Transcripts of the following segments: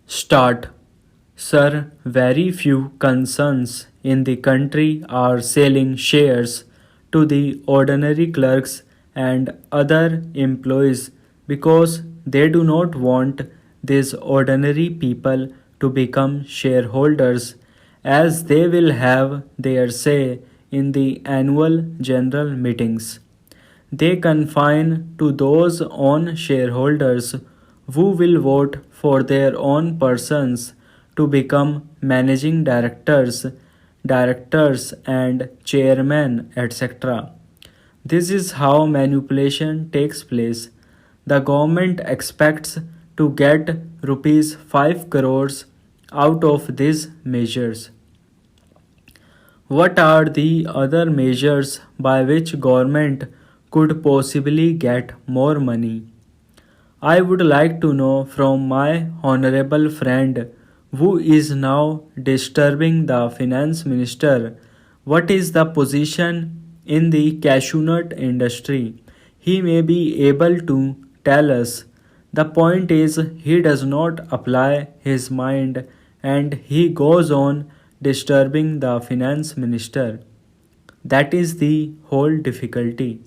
Start. Sir, very few concerns in the country are selling shares to the ordinary clerks and other employees because they do not want these ordinary people to become shareholders, as they will have their say in the annual general meetings. They confine to those own shareholders who will vote for their own persons to become managing directors and chairmen, etc. This is how manipulation takes place. The government expects to get rupees 5 crores out of these measures. What are the other measures by which government could possibly get more money? I would like to know from my honorable friend who is now disturbing the finance minister what is the position in the cashew nut industry. He may be able to tell us. The point is, he does not apply his mind and he goes on disturbing the finance minister. That is the whole difficulty.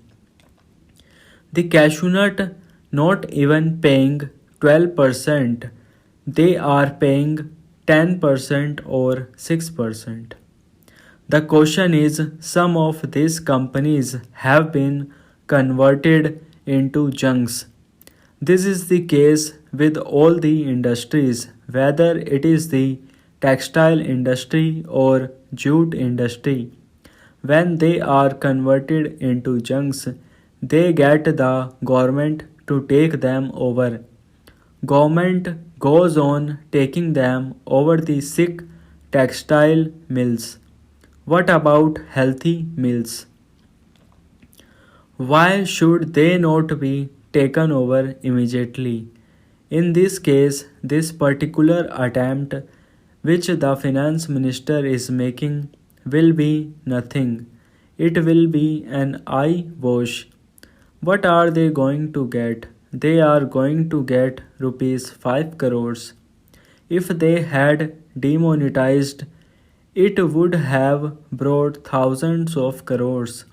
The cashew nut not even paying 12%, they are paying 10% or 6%. The question is, some of these companies have been converted into junks. This is the case with all the industries, whether it is the textile industry or jute industry. When they are converted into junks, they get the government to take them over. Government goes on taking them over the sick textile mills. What about healthy mills? Why should they not be taken over immediately? In this case, this particular attempt which the finance minister is making will be nothing. It will be an eye wash. What are they going to get? They are going to get rupees 5 crores. If they had demonetized, it would have brought thousands of crores.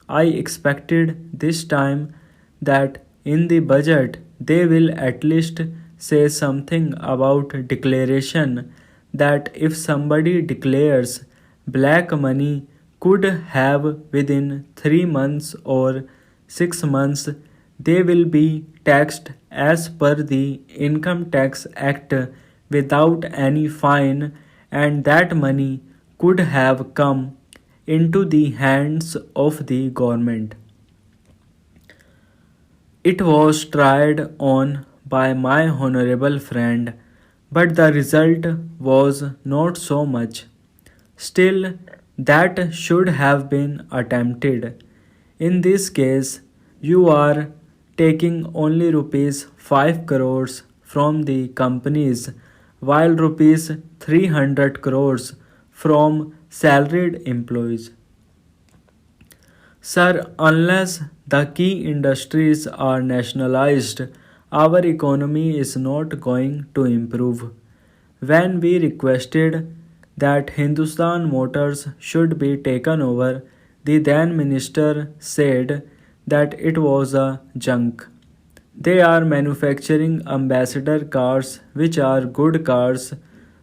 I expected this time that in the budget they will at least say something about declaration, that if somebody declares black money could have within 3 months or 6 months, they will be taxed as per the Income Tax Act without any fine, and that money could have come into the hands of the government. It was tried on by my honorable friend, but the result was not so much. Still, that should have been attempted. In this case, you are taking only rupees 5 crores from the companies while rupees 300 crores from salaried employees. Sir, unless the key industries are nationalized, our economy is not going to improve. When we requested that Hindustan Motors should be taken over, the then minister said that it was a junk. They are manufacturing ambassador cars, which are good cars,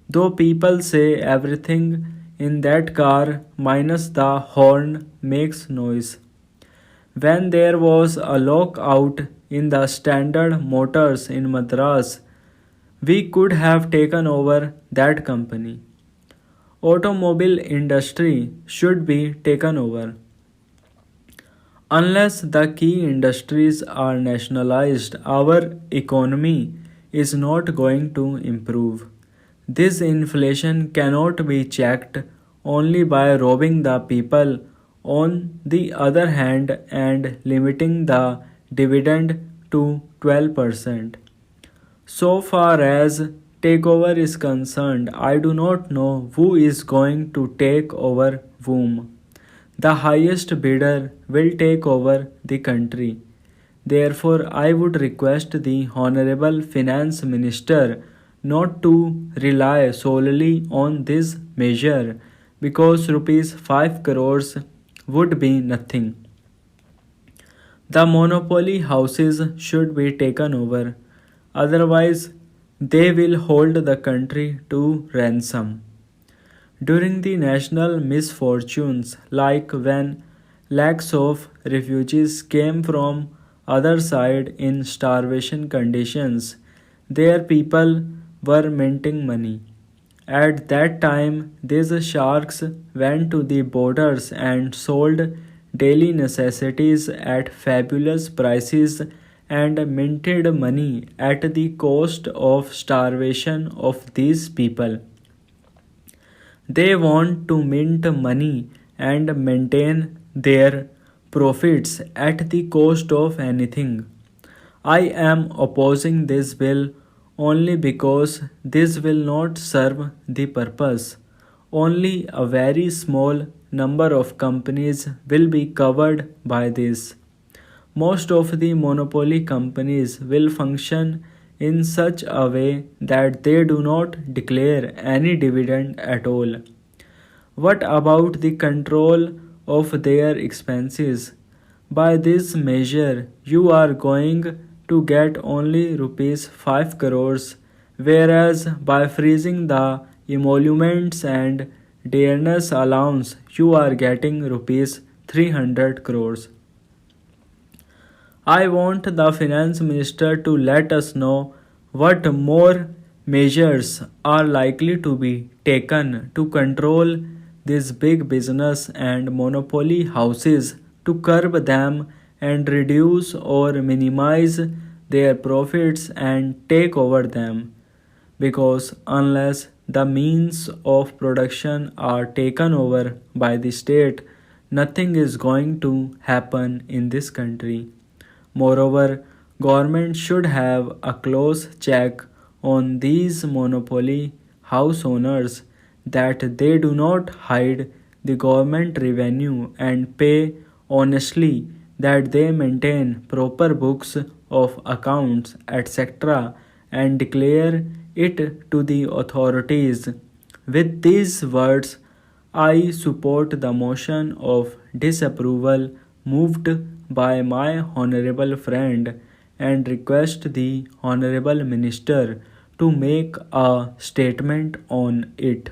though people say everything in that car minus the horn makes noise. When there was a lockout in the Standard Motors in Madras, we could have taken over that company. Automobile industry should be taken over. Unless the key industries are nationalized, our economy is not going to improve. This inflation cannot be checked only by robbing the people on the other hand and limiting the dividend to 12%. So far as takeover is concerned, I do not know who is going to take over whom. The highest bidder will take over the country. Therefore, I would request the Honorable Finance Minister not to rely solely on this measure because rupees 5 crores would be nothing. The monopoly houses should be taken over, otherwise, they will hold the country to ransom. During the national misfortunes, like when lakhs of refugees came from other side in starvation conditions, their people were minting money. At that time, these sharks went to the borders and sold daily necessities at fabulous prices and minted money at the cost of starvation of these people. They want to mint money and maintain their profits at the cost of anything. I am opposing this bill only because this will not serve the purpose. Only a very small number of companies will be covered by this. Most of the monopoly companies will function in such a way that they do not declare any dividend at all. What about the control of their expenses? By this measure, you are going to get only rupees 5 crores, whereas by freezing the emoluments and dearness allowance, you are getting rupees 300 crores. I want the finance minister to let us know what more measures are likely to be taken to control these big business and monopoly houses to curb them and reduce or minimize their profits and take over them. Because unless the means of production are taken over by the state, nothing is going to happen in this country. Moreover, government should have a close check on these monopoly house owners that they do not hide the government revenue and pay honestly, that they maintain proper books of accounts, etc., and declare it to the authorities. With these words, I support the motion of disapproval moved by my honorable friend and request the honorable minister to make a statement on it.